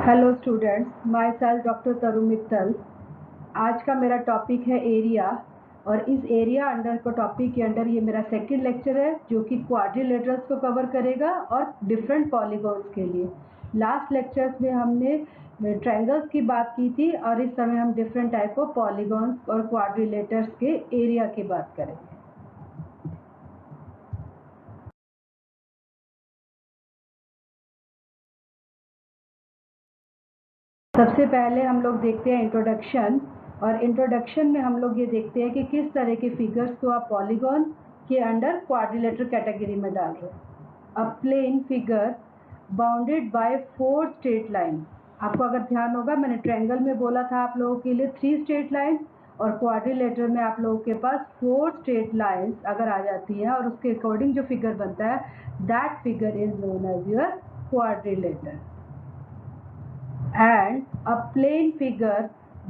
Hello students, my self doctor तरु मित्तल। आज का मेरा टॉपिक है एरिया, और इस एरिया अंडर को टॉपिक के अंडर ये मेरा सेकंड लेक्चर है जो कि क्वाड्रिलेटरल्स को कवर करेगा और डिफरेंट पॉलीगॉन्स के लिए। लास्ट लेक्चर्स में हमने ट्रायंगल्स की बात की थी और इस समय हम डिफरेंट टाइप ऑफ पॉलीगॉन्स और क्वाड्रिलेटर्स के एरिया की बात करेंगे। सबसे पहले हम लोग देखते हैं इंट्रोडक्शन, और इंट्रोडक्शन में हम लोग ये देखते हैं कि किस तरह के फिगर्स को आप पॉलीगॉन के अंडर क्वाड्रिलेटर कैटेगरी में डाल रहे हैं। A plane figure bounded by 4 straight line. आपको अगर ध्यान होगा, मैंने ट्रायंगल में बोला था आप लोगों के लिए 3 स्ट्रेट लाइन, और क्वाड्रिलेटर में आप लोगों के पास 4 स्ट्रेट लाइन्स अगर आ जाती है और उसके अकॉर्डिंग जो फिगर बनता है, that figure is known as your quadrilateral. And a plane figure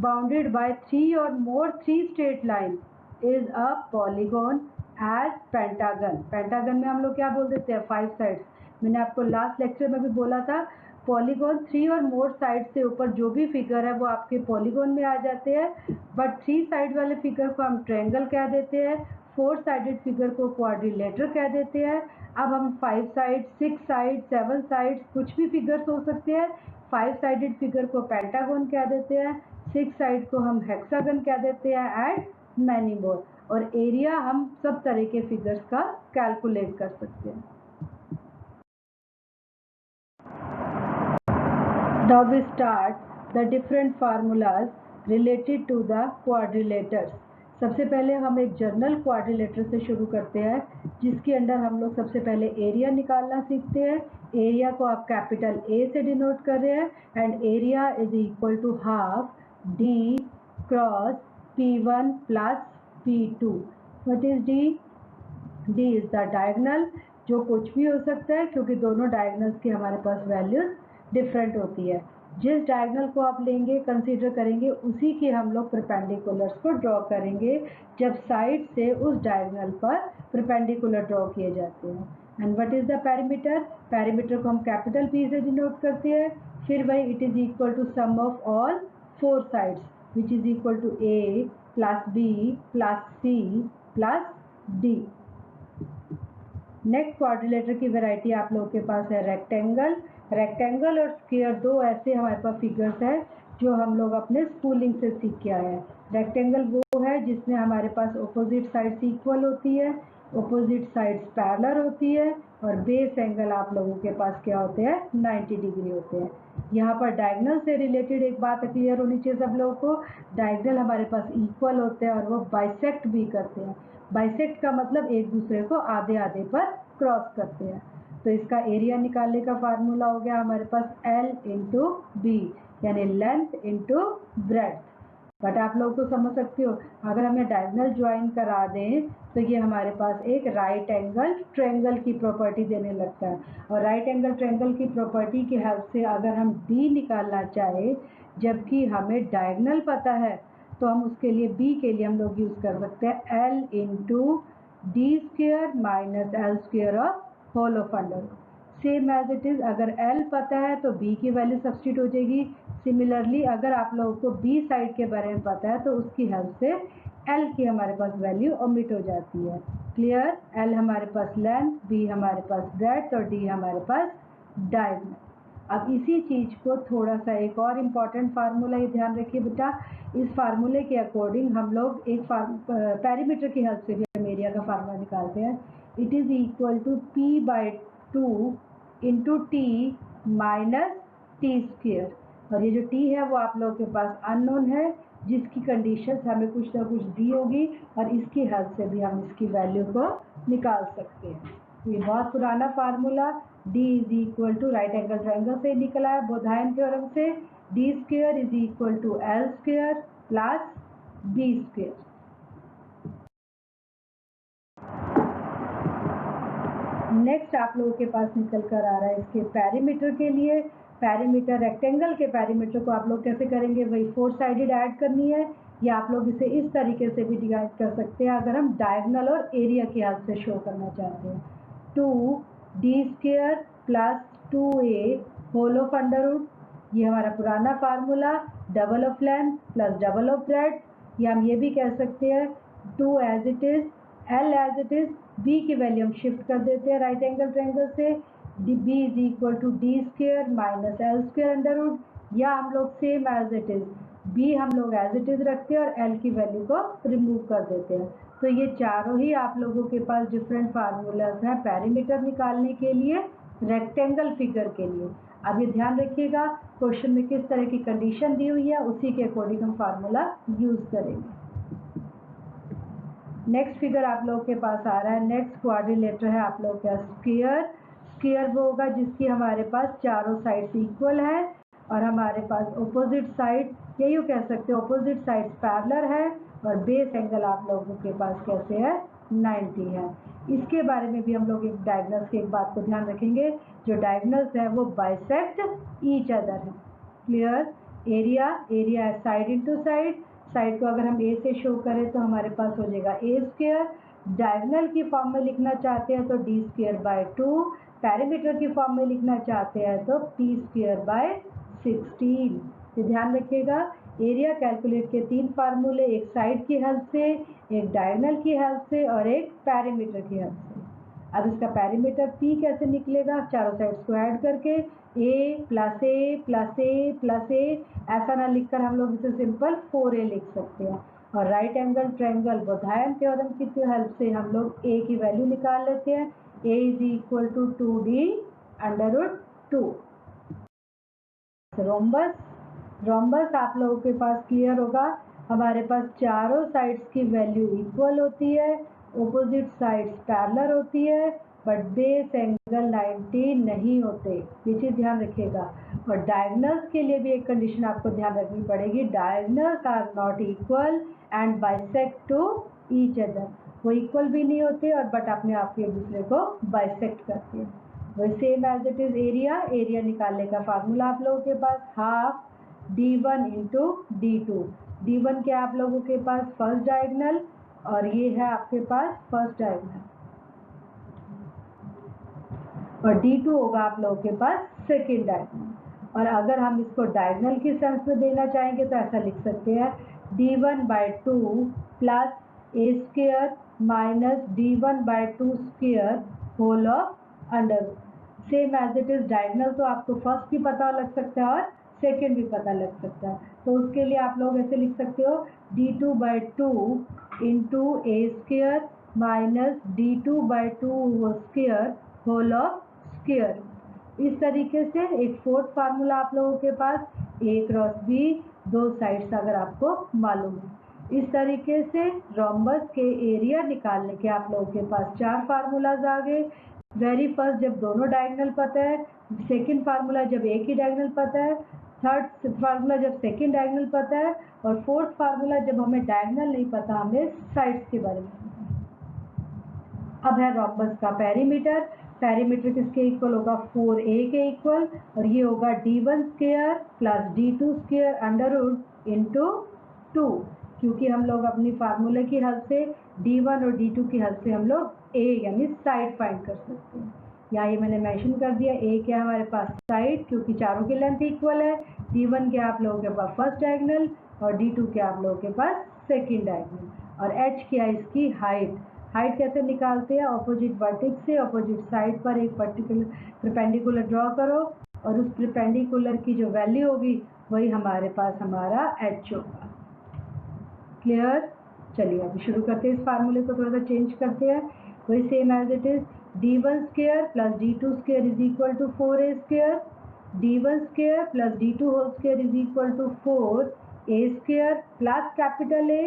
bounded by 3 or more 3 straight lines is a polygon as pentagon। Pentagon में हम लोग क्या बोल देते हैं? 5 साइड्स। मैंने आपको लास्ट लेक्चर में भी बोला था, पॉलीगॉन 3 और मोर साइड से ऊपर जो भी फिगर है वो आपके पॉलीगॉन में आ जाते हैं, बट 3 साइड वाले फिगर को हम ट्रायंगल कह देते हैं, 4 साइडेड फिगर को क्वाड्रिलेटर कह देते हैं। अब हम 5 साइड, 6 साइड, 7 साइड कुछ भी फिगर्स हो सकते हैं। 5 साइडेड फिगर को पेंटागन कह देते हैं, 6 साइड को हम हेक्सागन कह देते हैं, एंड मैनी मोर। और एरिया हम सब तरह के फिगर्स का कैलकुलेट कर सकते हैं। Now we start the different formulas related to the quadrilaters। सबसे पहले हम एक जनरल क्वाड्रिलेटर से शुरू करते हैं, जिसके अंदर हम लोग सबसे पहले एरिया निकालना सीखते हैं। एरिया को आप कैपिटल ए से डिनोट कर रहे हैं, and area is equal to half D cross P1 plus P2। What is D? D is the diagonal, जो कुछ भी हो सकता है क्योंकि दोनों डायगोनल्स की हमारे पास वैल्यूज डिफरेंट होती है। जिस डायगोनल को आप लेंगे, कंसीडर करेंगे, उसी के हम लोग परपेंडिकुलर्स को ड्रॉ करेंगे जब साइड से उस डायगोनल पर परपेंडिकुलर ड्रॉ किए जाते हैं। And what is the perimeter? Perimeter को हम कैपिटल पी से डिनोट करते हैं। फिर वही it is equal to sum of all 4 sides which is equal to A plus B plus C plus D. Next quadrilateral की वैरायटी आप लोगों के पास है रेक्टेंगल। रेक्टेंगल और स्क्वायर दो ऐसे हमारे पास फिगर्स हैं जो हम लोग अपने स्कूलिंग से सीख के आए हैं। रेक्टेंगल वो है जिसमें हमारे पास ऑपोजिट साइड्स इक्वल होती है, ऑपोजिट साइड्स पैरेलल होती है, और बेस एंगल आप लोगों के पास क्या होते हैं? 90 डिग्री होते हैं। यहाँ पर डायगोनल से रिलेटेड एक बात क्लियर होनी चाहिए सब लोगों को। डायगोनल हमारे पास इक्वल होते हैं और वो बाइसेक्ट भी करते हैं। बाइसेक्ट का मतलब एक दूसरे को आधे आधे पर क्रॉस करते हैं। तो इसका एरिया निकालने का फार्मूला हो गया हमारे पास L इंटू बी, यानी लेंथ इंटू ब्रेड्थ। बट आप लोग तो समझ सकते हो, अगर हमें डायगोनल ज्वाइन करा दें तो ये हमारे पास एक राइट एंगल ट्रायंगल की प्रॉपर्टी देने लगता है, और राइट एंगल ट्रायंगल की प्रॉपर्टी की हेल्प से अगर हम D निकालना चाहे जबकि हमें डायगोनल पता है, तो हम उसके लिए B के लिए हम लोग यूज़ कर सकते हैं L into D square minus L square of whole of under. Same as it is, अगर L पता है तो B की वैल्यू सब्स्टिट्यूट हो जाएगी। सिमिलरली अगर आप लोगों को B साइड के बारे में पता है तो उसकी हेल्प से L की हमारे पास वैल्यू ओमिट हो जाती है। क्लियर? L हमारे पास लेंथ, B हमारे पास ब्रेड्थ और D हमारे पास डायगोनल। अब इसी चीज़ को थोड़ा सा एक और इम्पॉर्टेंट फार्मूला, ये ध्यान रखिए बेटा, इस फार्मूले के अकॉर्डिंग हम लोग एक पैरीमीटर की हेल्प से भी हम एरिया का फार्मूला निकालते हैं। It is equal to P/2 into T minus T square, और ये जो टी है वो आप लोगों के पास अननोन है, जिसकी कंडीशंस हमें कुछ ना कुछ दी होगी, और इसकी हेल्प से भी हम इसकी वैल्यू को निकाल सकते हैं। ये बहुत पुराना formula D is equal to right angle triangle से निकला है, बोधायन थ्योरम से। D square is equal to L square plus B square. Next आप लोगों के पास निकल कर आ रहा है इसके पैरीमीटर के लिए। पैरीमीटर, रेक्टेंगल के पैरीमीटर को आप लोग कैसे करेंगे? वही 4 साइडेड ऐड करनी है, या आप लोग इसे इस तरीके से भी डिवाइड कर सकते हैं अगर हम डायगोनल और एरिया की हेल्प से शो करना चाहते हैं। 2 D square plus 2a whole of under root ये हमारा पुराना formula double of length plus double of breadth, या हम ये भी कह सकते हैं 2 as it is, L as it is, B की वैल्यू हम शिफ्ट कर देते हैं राइट एंगल ट्रायंगल से, B is equal to D square minus L square under root, या हम लोग same as it is B हम लोग एज इट इज़ रखते हैं और L की वैल्यू को रिमूव कर देते हैं। तो ये चारों ही आप लोगों के पास डिफरेंट फार्मूलाज हैं पेरीमीटर निकालने के लिए, रेक्टेंगल फिगर के लिए। अब ये ध्यान रखिएगा क्वेश्चन में किस तरह की कंडीशन दी हुई है, उसी के अकॉर्डिंग हम फार्मूला यूज़ करेंगे। नेक्स्ट फिगर आप लोगों के पास आ रहा है, नेक्स्ट क्वाड्रिलेटर है आप लोगों का स्क्वायर। स्क्वायर वो होगा जिसकी हमारे पास चारों साइड्स इक्वल है और हमारे पास ऑपोजिट साइड, यही कह सकते हैं ऑपोजिट साइड्स पैरेलल है, और बेस एंगल आप लोगों के पास कैसे है 90 है। इसके बारे में भी हम लोग एक डायगोनल्स की एक बात को ध्यान रखेंगे, जो डायगोनल्स है वो बाइसेक्ट ईच अदर है। क्लियर? एरिया, एरिया है साइड इंटू साइड, साइड को अगर हम ए से शो करें तो हमारे पास हो जाएगा ए स्क्वायर, डायगोनल की फॉर्म में लिखना चाहते हैं तो डी स्क्वायर बाय 2, पैरीमीटर की फॉर्म में लिखना चाहते हैं तो पी स्क्वायर बाय 16। तो ध्यान रखिएगा एरिया कैलकुलेट के 3 फार्मूले, एक साइड की हेल्प से, एक डायगोनल की हेल्प से और एक पैरीमीटर की हेल्प से। अब इसका पैरीमीटर पी कैसे निकलेगा, चारों साइड्स को ऐड करके ए प्लस ए प्लस ए प्लस ए, ऐसा ना लिखकर हम लोग इसे सिंपल 4a लिख सकते हैं। और right angle triangle Baudhayana theorem की हेल्प से हम लोग a की वैल्यू निकाल लेते हैं, a is equal to 2d under root 2। Rhombus, rhombus आप लोगों के पास क्लियर होगा, हमारे पास चारों साइड्स की वैल्यू इक्वल होती है, ऑपोजिट साइड्स पैरेलल होती है, बट बेस एंगल 90 नहीं होते, ये चीज़ ध्यान रखिएगा। और डायगोनल्स के लिए भी एक कंडीशन आपको ध्यान रखनी पड़ेगी, diagonals are not equal and bisect to each other, वो इक्वल भी नहीं होते और बट अपने आप एक दूसरे को बाइसेक्ट करते हैं। वही same as it is area, area निकालने का फार्मूला आप लोगों के पास half d1 into d2, d1 क्या आप लोगों के पास फर्स्ट डायगोनल और ये है आपके पास फर्स्ट डायगोनल, और d2 होगा आप लोगों के पास सेकेंड डायगोनल। और अगर हम इसको डायगोनल की सेंस में देना चाहेंगे तो ऐसा लिख सकते हैं d1 by 2 plus A square minus d1 by 2 square whole of under. Same as it is diagonal तो आपको फर्स्ट भी पता लग सकता है और सेकेंड भी पता लग सकता है, तो उसके लिए आप लोग ऐसे लिख सकते हो d2 by 2 into A square minus d2 by 2 square whole of square. इस तरीके से एक फोर्थ फार्मूला आप लोगों के पास a क्रॉस b, दो साइड्स अगर आपको मालूम है। इस तरीके से रोम्बस के एरिया निकालने के आप लोगों के पास 4 फार्मूलाज आ गए। वेरी फर्स्ट जब दोनों डायगोनल पता है, सेकंड फार्मूला जब एक ही डायगोनल पता है, थर्ड फार्मूला जब सेकंड डायगोनल पता है, और फोर्थ फार्मूला जब हमें डायगोनल नहीं पता, हमें साइड्स के बारे में। अब है रोम्बस का पेरीमीटर, पेरीमीटर किसके इक्वल होगा 4a के इक्वल, और ये होगा d1 square plus d2 square under root into 2, क्योंकि हम लोग अपनी फार्मूले की हेल्प से d1 और d2 की हेल्प से हम लोग a यानी साइड फाइंड कर सकते हैं। यहाँ ये मैंने मेंशन कर दिया a क्या हमारे पास साइड, क्योंकि चारों की लेंथ इक्वल है, d1 क्या आप लोगों के पास फर्स्ट डायगोनल और d2 क्या आप लोगों के पास सेकेंड डायगोनल, और h क्या इसकी हाइट। हाइट कैसे निकालते हैं, ऑपोजिट वर्टेक्स से ऑपोजिट साइड पर एक पर्टिकुलर परपेंडिकुलर ड्रॉ करो और उस परपेंडिकुलर की जो वैल्यू होगी वही हमारे पास हमारा h होगा। क्लियर? चलिए अभी शुरू करते हैं, इस फार्मूले को थोड़ा सा चेंज करते हैं, वही same as it is d1 square plus d2 square is equal to 4a square, d1 square plus d2 whole square is equal to 4a square plus capital A,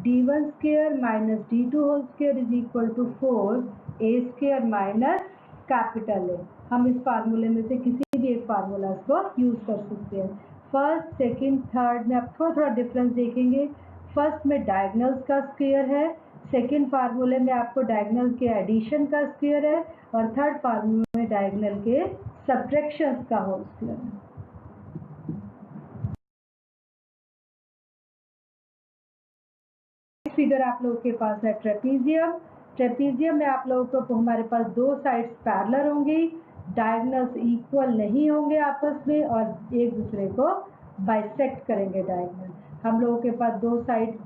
d1 square minus d2 whole square is equal to 4a square minus capital A। हम इस फार्मूले में से किसी भी एक formula को use कर सकते हैं। फर्स्ट सेकंड थर्ड में आप थोड़ा थोड़ा डिफरेंस देखेंगे, फर्स्ट में डायगोनल्स का स्क्वायर है, सेकंड फार्मूले में आपको डायगोनल के एडिशन का स्क्वायर है, और थर्ड फार्मूले में डायगोनल के सब्ट्रैक्शंस का होल स्क्वायर है। फिगर आप लोगों के पास है ट्रेपीजियम, ट्रेपीजियम में आप लोगों को हमारे पास दो साइड्स पैरेलल होंगी, डायगोनल्स इक्वल नहीं होंगे आपस में और एक दूसरे को बाइसेक्ट करेंगे डायगोनल। हम लोगों के पास दो साइड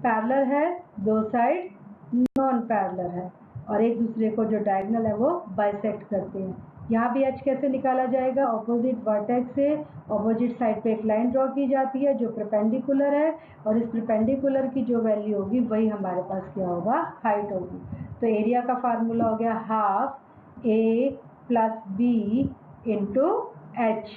पैरेलल है, दो साइड नॉन पैरेलल है और एक दूसरे को जो डायगोनल है वो बाइसेक्ट करते हैं। यहाँ भी एच कैसे निकाला जाएगा? ऑपोजिट वर्टेक्स से ऑपोजिट साइड पे एक लाइन ड्रॉ की जाती है जो परपेंडिकुलर है और इस परपेंडिकुलर की जो वैल्यू होगी वही हमारे पास क्या होगा? हाइट होगी। तो एरिया का फार्मूला हो गया हाफ ए प्लस बी इंटू एच।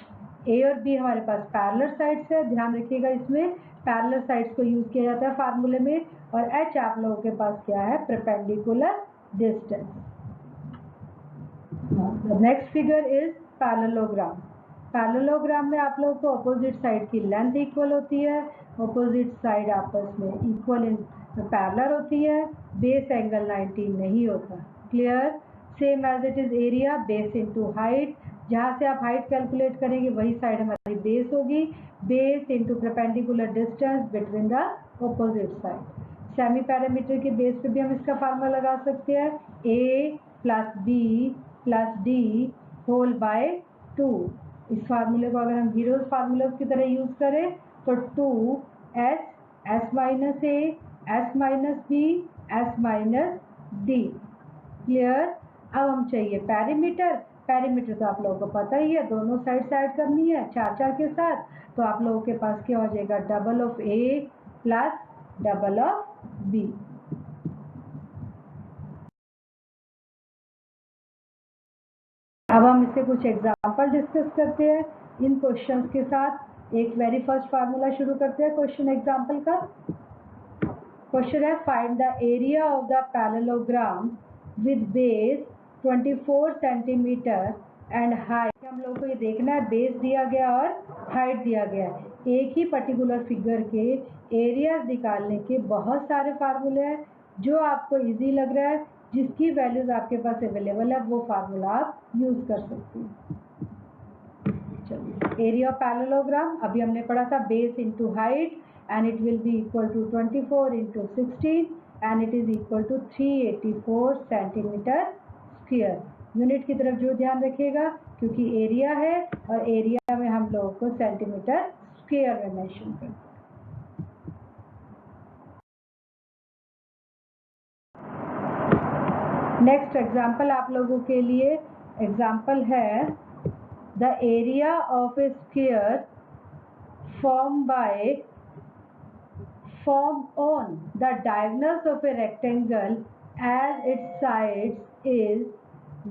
ए और बी हमारे पास पैरेलल साइड्स है, ध्यान रखिएगा इसमें पैरेलल साइड्स को यूज किया जाता है फार्मूले में, और एच आप लोगों के पास क्या है? Perpendicular distance. The next figure is parallelogram. Parallelogram में आप लोगों को अपोजिट साइड की लेंथ इक्वल होती है, अपोजिट साइड आपस में इक्वल इन पैरेलल होती है, बेस एंगल 90 नहीं होता। Clear? Same as it is area base into height, जहाँ से आप हाइट कैलकुलेट करेंगे वही साइड हमारी बेस होगी, base into perpendicular distance between the opposite side. Semi parameter के बेस पे भी हम इसका फार्मूला लगा सकते हैं, A plus B plus D whole by 2। इस फार्मूले को अगर हम हीरोज फार्मूले की तरह यूज करें तो 2s s minus A s minus B s minus D. Clear? अब हम चाहिए पैरीमीटर। पैरीमीटर तो आप लोगों को पता ही है, दोनों साइड ऐड करनी है 4-4 के साथ, तो आप लोगों के पास क्या हो जाएगा? Double of A plus double of B. अब हम इससे कुछ एग्जाम्पल डिस्कस करते हैं इन क्वेश्चंस के साथ। एक वेरी फर्स्ट फार्मूला शुरू करते हैं क्वेश्चन एग्जाम्पल का। क्वेश्चन है find the area of the parallelogram with base 24 centimetre and height. हम लोग को ये देखना है बेस दिया गया और हाइट दिया गया है। एक ही पर्टिकुलर फिगर के एरियाज निकालने के बहुत सारे फार्मूले हैं, जो आपको इजी लग रहा है, जिसकी वैल्यूज आपके पास अवेलेबल है, वो फार्मूला आप यूज कर सकते हैं। चलिए, एरिया ऑफ पैरेललोग्राम अभी हमने पढ़ा था, base into height and it will be equal to 24 into 16 and it is equal to 384 centimetre square. Unit की तरफ जो ध्यान रखिएगा, क्योंकि एरिया है और एरिया में हम लोगों को सेंटीमीटर स्क्वायर में मेंशन करते हैं। नेक्स्ट एग्जाम्पल आप लोगों के लिए एग्जाम्पल है the area of a square form on the diagonals of a rectangle as its sides is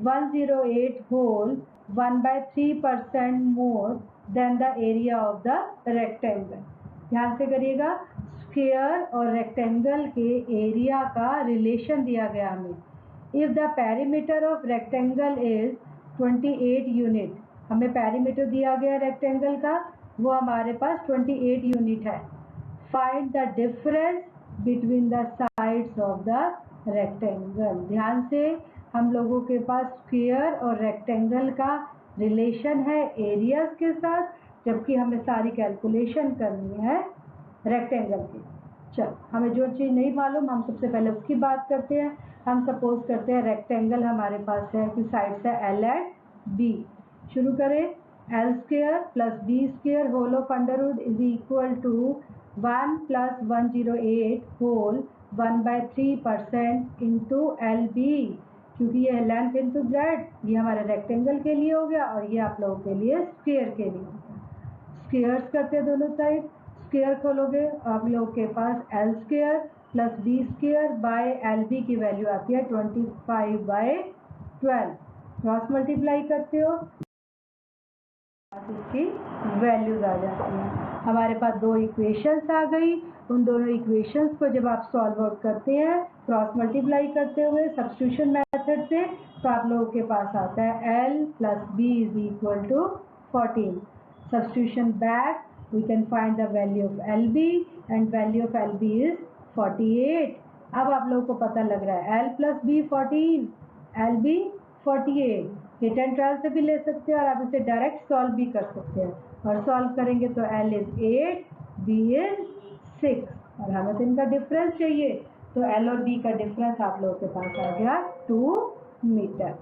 108 whole 1/3% more than the area of the rectangle। ध्यान से करिएगा, स्क्वायर और रेक्टेंगल के एरिया का रिलेशन दिया गया हमें। If the perimeter of rectangle is 28 unit, हमें पेरीमीटर दिया गया रेक्टेंगल का, वो हमारे पास 28 यूनिट है। Find the difference between the sides of the rectangle. ध्यान से, हम लोगों के पास स्क्वायर और रेक्टेंगल का रिलेशन है एरियाज के साथ, जबकि हमें सारी कैलकुलेशन करनी है रेक्टेंगल की। चल, हमें जो चीज़ नहीं मालूम हम सबसे पहले उसकी बात करते हैं। हम सपोज करते हैं रेक्टेंगल हमारे पास है कि साइड्स है एल एंड बी। शुरू करें, L square plus B square whole of under root is equal to 1 + 108 होल 1/3% इंटू एल बी, क्योंकि ये लेंथ इंटू ब्रेड, ये हमारे रेक्टेंगल के लिए हो गया और ये आप लोगों के लिए स्क्वायर के लिए हो गया। स्क्वायर्स करते हैं दोनों साइड, स्क्वायर खोलोगे आप लोगों के पास L square plus B square by L B की वैल्यू आती है 25/12। क्रॉस मल्टीप्लाई करते हो, इसकी वैल्यूज आ जाती हैं। हमारे पास दो इक्वेशंस आ गई, उन दोनों इक्वेशंस को जब आप सॉल्व आउट करते हैं क्रॉस मल्टीप्लाई करते हुए सब्स्टिट्यूशन मेथड से, तो आप लोगों के पास आता है L plus B is equal to 14। Substitution back, we can find the value of LB and value of LB is 48। अब आप लोगों को पता लग रहा है L plus B 14, LB 48। Hit and trial से भी ले सकते हैं और आप इसे डायरेक्ट सॉल्व भी कर सकते हैं, और सॉल्व करेंगे तो L इज 8, B इज 6 और हमें तो इनका डिफरेंस चाहिए, तो L और B का डिफरेंस आप लोगों के पास आ गया 2 metre.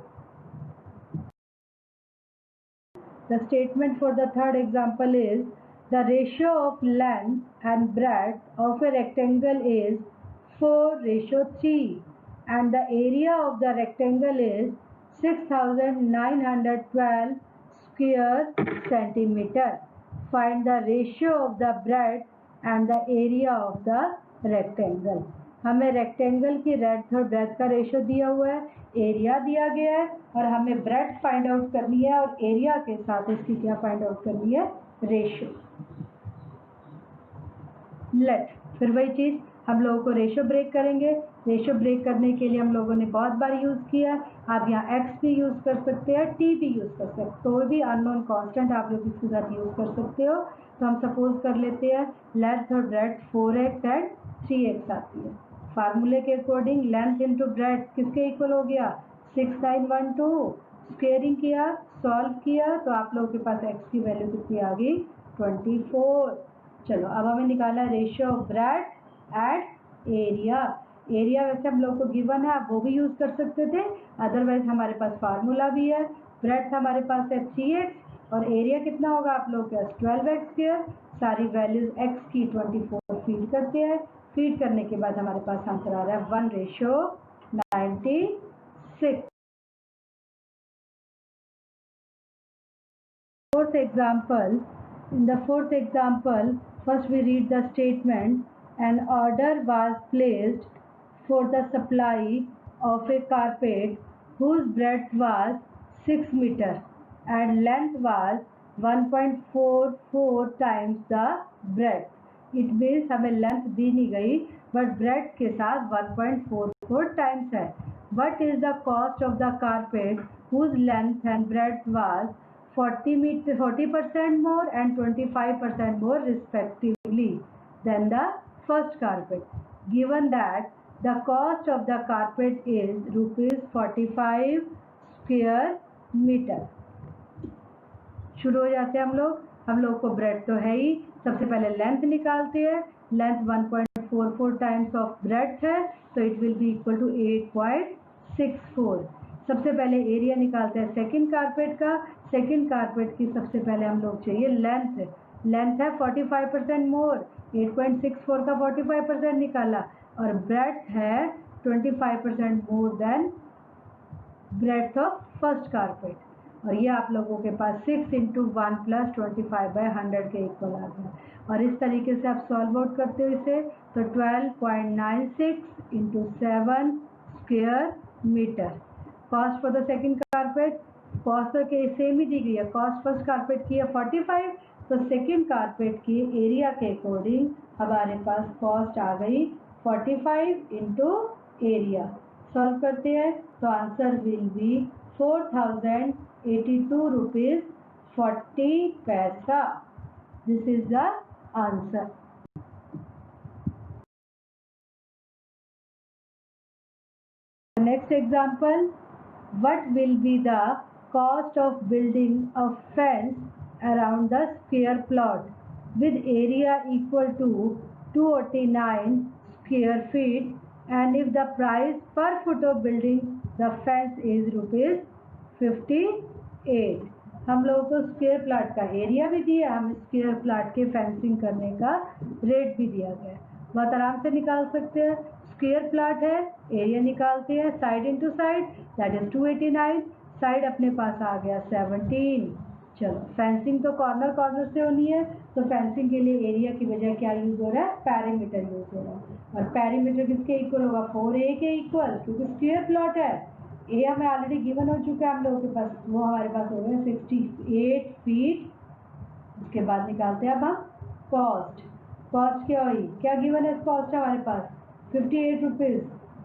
The statement for the third example is the ratio of length and breadth of a rectangle is 4:3 and the area of the rectangle is 6912 square centimeter. Find the ratio of the breadth and the area of the rectangle. हमें rectangle की रेड्थ और breath का ratio दिया हुआ है, area दिया गया है और हमें ब्रेथ फाइंड आउट करनी है और एरिया के साथ इसकी क्या फाइंड आउट करनी है, रेशियो. लेट फिर वही चीज़ हम लोगों को रेशियो ब्रेक करेंगे. रेशियो ब्रेक करने के लिए हम लोगों ने बहुत बार यूज़ किया. आप यहाँ x भी यूज़ कर सकते हैं, t भी यूज़ कर सकते हो, कोई भी अननोन कांस्टेंट आप लोग इसके साथ यूज़ कर सकते हो. तो हम सपोज कर लेते हैं लेंथ और ब्रेड्थ 4x एंड 3x आती है. फार्मूले के अकॉर्डिंग लेंथ इंटू ब्रेड्थ किसके इक्वल हो गया, 6912. स्क्वेयरिंग किया, सॉल्व किया तो आप लोगों के पास x की वैल्यू कितनी आ गई, 24. चलो अब हमें निकालना है ratio of breadth and area. Area वैसे हम लोग को गिवन है, आप वो भी यूज़ कर सकते थे, अदरवाइज हमारे पास फार्मूला भी है. ब्रेड्थ हमारे पास है 3x और एरिया कितना होगा आप लोग के पास 12x स्क्वायर. सारी वैल्यूज x की 24 फीड करते हैं. फीड करने के बाद हमारे पास आंसर आ रहा है 1:96. In the fourth example, first we read the statement. An order was placed for the supply of a carpet whose breadth was 6 meter and length was 1.44 times the breadth. It means हमें length दी नहीं गई but breadth के साथ 1.44 times है. What is the cost of the carpet whose length and breadth was 40% more and 25% more respectively than the first carpet? Given that the cost of the carpet is ₹45 square meter. शुरू हो जाते हैं हम लोग को bread तो है ही. सबसे पहले लेंथ निकालते हैं. लेंथ 1.44 टाइम्स ऑफ ब्रेड है तो it will be equal to 8.64. सबसे पहले एरिया निकालते हैं सेकंड कारपेट का. सेकंड कारपेट की सबसे पहले हम लोग चाहिए लेंथ. लेंथ है 45% मोर, 8.64 का 45% निकाला और ब्रेड्थ है 25% more than breadth of first carpet. और ये आप लोगों के पास 6 × 1 + 25/100 के इक्वल आ गया. और इस तरीके से आप सॉल्व आउट करते हो इसे तो 12.96 × 7 square metre. Cost for the second carpet, cost के सेम ही दी गई है. कॉस्ट फर्स्ट कारपेट की है 45 तो सेकंड कारपेट की एरिया के अकॉर्डिंग हमारे पास कॉस्ट आ गई 45 × एरिया. सॉल्व करते हैं तो आंसर विल बी 4082 रुपीज़ 40 पैसा. This is the answer. Next example, what will be the cost of building a fence around the square plot with area equal to 289 square feet and if the price per foot of building the fence is ₹58. हम लोगों को square plot का area भी दिया, हमें square plot के fencing करने का रेट भी दिया गया. बहुत आराम से निकाल सकते हैं. स्क्वायर प्लॉट है, एरिया निकालते हैं side into side, that is 289. Side अपने पास आ गया 17. चलो फेंसिंग तो कॉर्नर कॉर्नर से होनी है तो फेंसिंग के लिए एरिया की बजाय क्या यूज हो रहा है, पैरीमीटर यूज हो रहा है. और पैरीमीटर किसके इक्वल होगा, 4a के इक्वल, क्योंकि स्क्वायर प्लॉट है. ए हमें ऑलरेडी गिवन हो चुका है हम लोगों के पास, वो हमारे पास हो गया 68 फीट. उसके बाद निकालते हैं अब हम कॉस्ट. कॉस्ट क्या हुई, क्या गिवन है कॉस्ट हमारे पास 58 रुपीज़.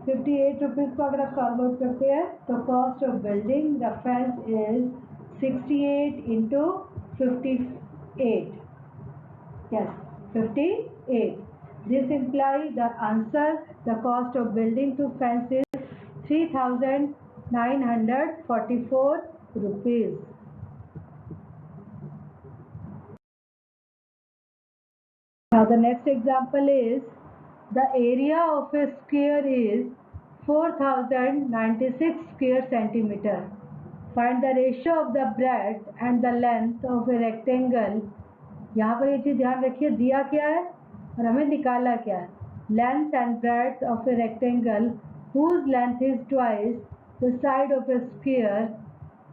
58 रुपीज़ को अगर आप सॉल्व आउट करते हैं तो cost of building the fence is 68 × 58. Yes, 58. This implies the answer, the cost of building to fence is 3944 rupees. Now the next example is the area of a square is 4096 square centimeter find the ratio of the breadth and the length of a rectangle. यहाँ पर ये चीज़ ध्यान रखिए, दिया क्या है और हमें निकाला क्या है। Length and breadth of a rectangle whose length is twice the side of a sphere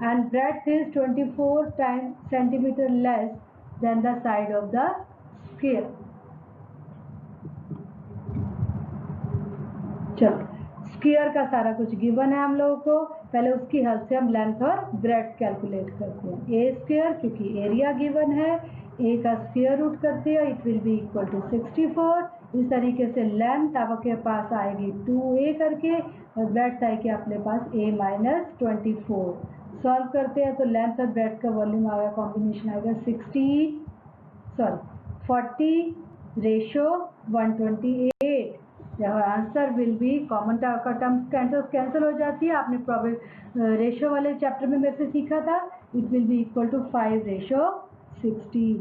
and breadth is 24 centimeter less than the side of the sphere। चलो, स्क्वायर का सारा कुछ गिवन है हम लोगों को, पहले उसकी हेल्प से हम लेंथ और ब्रेड्थ कैलकुलेट करते हैं। ए स्क्वायर क्योंकि एरिया गिवन है, ए का स्क्वायर रूट करते हैं, it will be equal to 64। इस तरीके से लेंथ आपके पास आएगी 2a करके और ब्रेड्थ आएगी अपने पास a माइनस 24। सॉल्व करते हैं तो लेंथ और ब्रेड्थ का वॉल्यूम आएगा, कॉम्बिनेशन आएगा 40 ratio 128। Answer will be, common का टर्म कैंसिल हो जाती है, आपने रेशो वाले चैप्टर में मेरे से सीखा था, it will be equal to 5:16।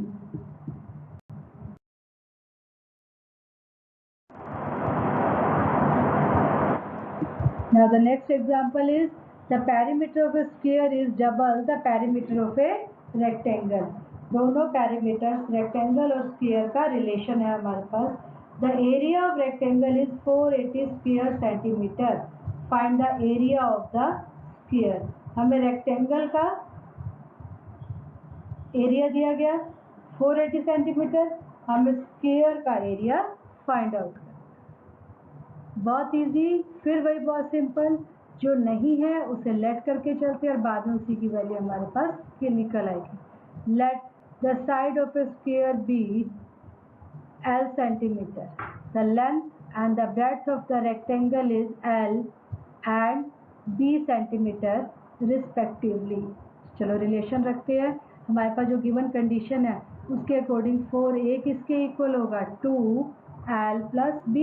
Now the next example is the perimeter of a sphere is double the perimeter of a rectangle। दोनों पैरामीटर्स रेक्टेंगल और स्फीयर का रिलेशन है हमारे पास। The area of rectangle is 480 square centimeter। Find the area of the sphere। हमें rectangle का area दिया गया 480 centimetre, हमें स्फीयर का एरिया फाइंड आउट करना। बहुत इजी, फिर वही बहुत सिंपल, जो नहीं है उसे लेट करके चलते हैं और बाद में उसी की वैल्यू हमारे पास ये निकल आएगी। Let the side of a square be L centimetre, the length and the breadth of the rectangle is L and B centimetre respectively. चलो रिलेशन रखते हैं, हमारे पास जो गिवन कंडीशन है उसके अकॉर्डिंग 4a किसके इक्वल होगा 2L प्लस B।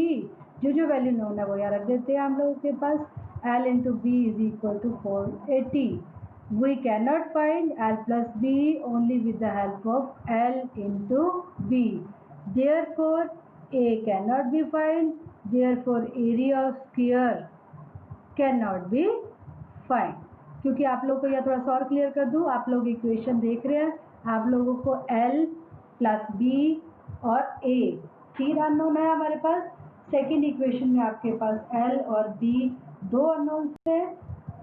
जो वैल्यू नोन है वो यहाँ रख देते हैं हम लोगों के पास। L into B is equal to 480। We can not find L plus B only with the help of L into B. Therefore A can not be find, therefore area of sphere can not be find. क्योंकि आप लोग को यह थोड़ा सा और clear कर दूँ, आप लोग इक्वेशन देख रहे हैं, आप लोगों को L प्लस बी और A तीन अननोन है हमारे पास। सेकेंड इक्वेशन में आपके पास L और B दो अननोन्स है।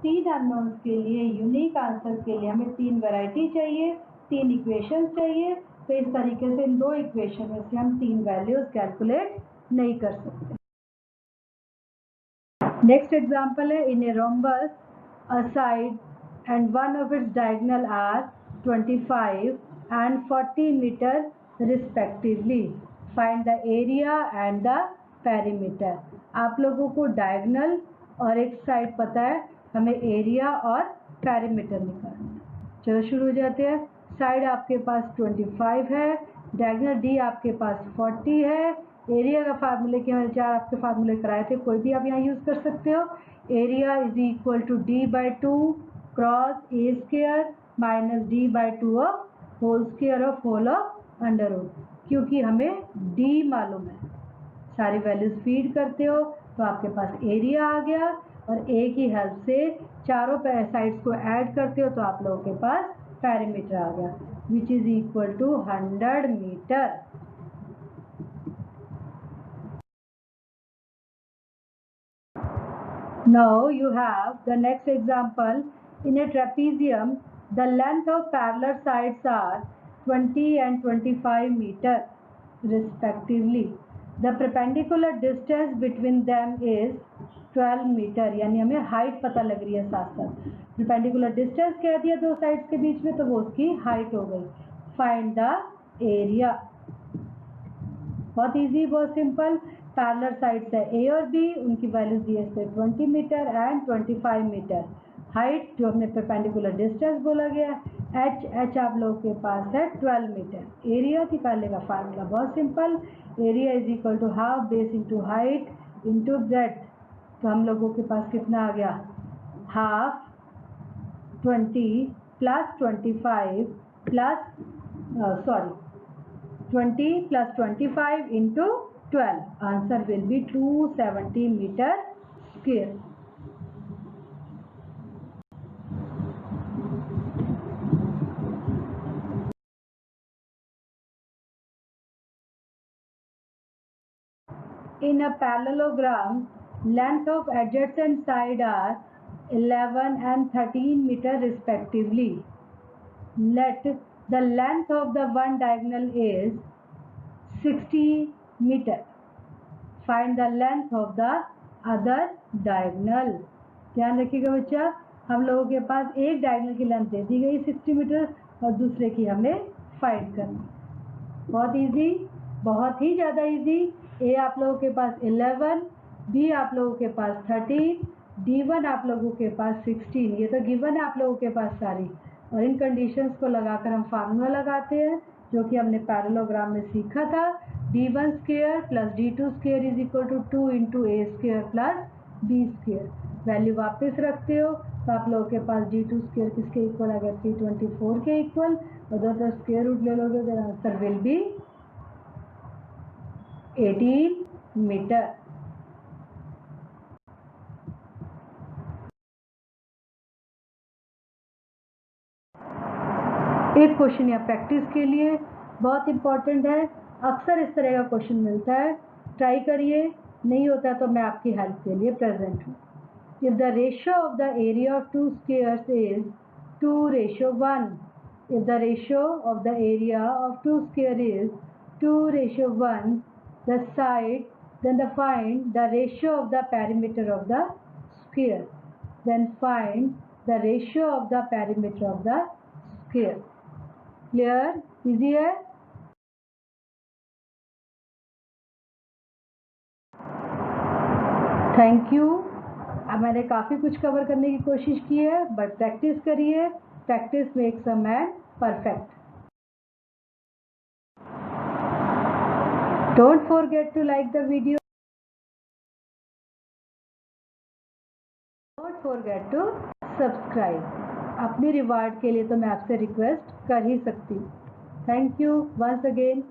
तीन अननोन्स के लिए यूनिक आंसर के लिए हमें तीन वैरायटी चाहिए, तीन इक्वेशन चाहिए। तो इस तरीके से इन दो इक्वेशन में से हम तीन वैल्यूज कैलकुलेट नहीं कर सकते। नेक्स्ट एग्जाम्पल है, in a rhombus a side and one of its diagonal are 25 एंड 40 metre respectively. Find the area and the perimeter. आप लोगों को डायगोनल और एक साइड पता है, हमें एरिया और पैरीमीटर निकालना है। चलो शुरू हो जाते हैं। साइड आपके पास 25 है, डायगोनल डी आपके पास 40 है। एरिया का फार्मूले के हमने चार आपके फार्मूले कराए थे, कोई भी आप यहाँ यूज़ कर सकते हो। Area is equal to D/2 cross A square minus D/2 of whole square of whole of under root. क्योंकि हमें D मालूम है, सारी वैल्यूज फीड करते हो तो आपके पास एरिया आ गया और ए की हेल्प से चारों साइड्स को ऐड करते हो तो आप लोगों के पास पैरीमीटर आ गया, which is equal to 100 metre. Now you have the next example. In a trapezium, the length of parallel sides are 20 and 25 meter respectively. The perpendicular distance between them is 12 metre. यानी हमें height पता लग रही है साथ साथ। Perpendicular distance कह दिया दो साइड्स के बीच में तो वो उसकी हाइट हो गई। Find the area. बहुत इजी, बहुत सिंपल। पैरेलल साइड्स है ए और बी, उनकी वैल्यूज दिए थे 20 मीटर एंड 25 मीटर। हाइट जो हमने परपेंडिकुलर डिस्टेंस बोला गया, एच आप लोगों के पास है 12 मीटर। एरिया निकालने का फार्मूला बहुत simple, area is equal to half base into height into breadth. तो हम लोगों के पास कितना आ गया, half 20 plus 25 plus 20 plus 25 into 12. Answer will be 270 meter square. In a parallelogram, length of adjacent side are 11 and 13 meter respectively. Let the length of the one diagonal is 60 meter. Find the length of the other diagonal. ध्यान रखिएगा बच्चा, हम लोगों के पास एक diagonal की length दे दी गई 60 metre और दूसरे की हमें फाइंड करना। बहुत इजी, बहुत ही ज़्यादा इजी। ए आप लोगों के पास 11, बी आप लोगों के पास 13, D1 आप लोगों के पास 16। ये तो गिवन है आप लोगों के पास सारी, और इन कंडीशंस को लगाकर हम फार्मूला लगाते हैं जो कि हमने पैरेललोग्राम में सीखा था। D1 square plus D2 square is equal to 2 into A square plus B square. Value वापस रखते हो तो आप लोगों के पास D2 स्क्वायर किसके इक्वल आ गया, 324 के इक्वल, और दोनों स्क्वायर रूट ले लोगे तो आंसर विल बी 18 मीटर। एक क्वेश्चन या प्रैक्टिस के लिए बहुत इंपॉर्टेंट है, अक्सर इस तरह का क्वेश्चन मिलता है, ट्राई करिए, नहीं होता तो मैं आपकी हेल्प के लिए प्रेजेंट हूँ। If the ratio of the area of to squares is 2:1, if the ratio of the area of two square is 2:1, the side, then find the ratio of the perimeter of the square. Then find the ratio of the perimeter of the square. Clear? Easy है? Thank you. अब मैंने काफ़ी कुछ cover करने की कोशिश की है, बट प्रैक्टिस करिए, practice makes a man perfect. Don't forget to like the video, don't forget to subscribe. अपनी रिवार्ड के लिए तो मैं आपसे रिक्वेस्ट कर ही सकती हूँ। Thank you once again.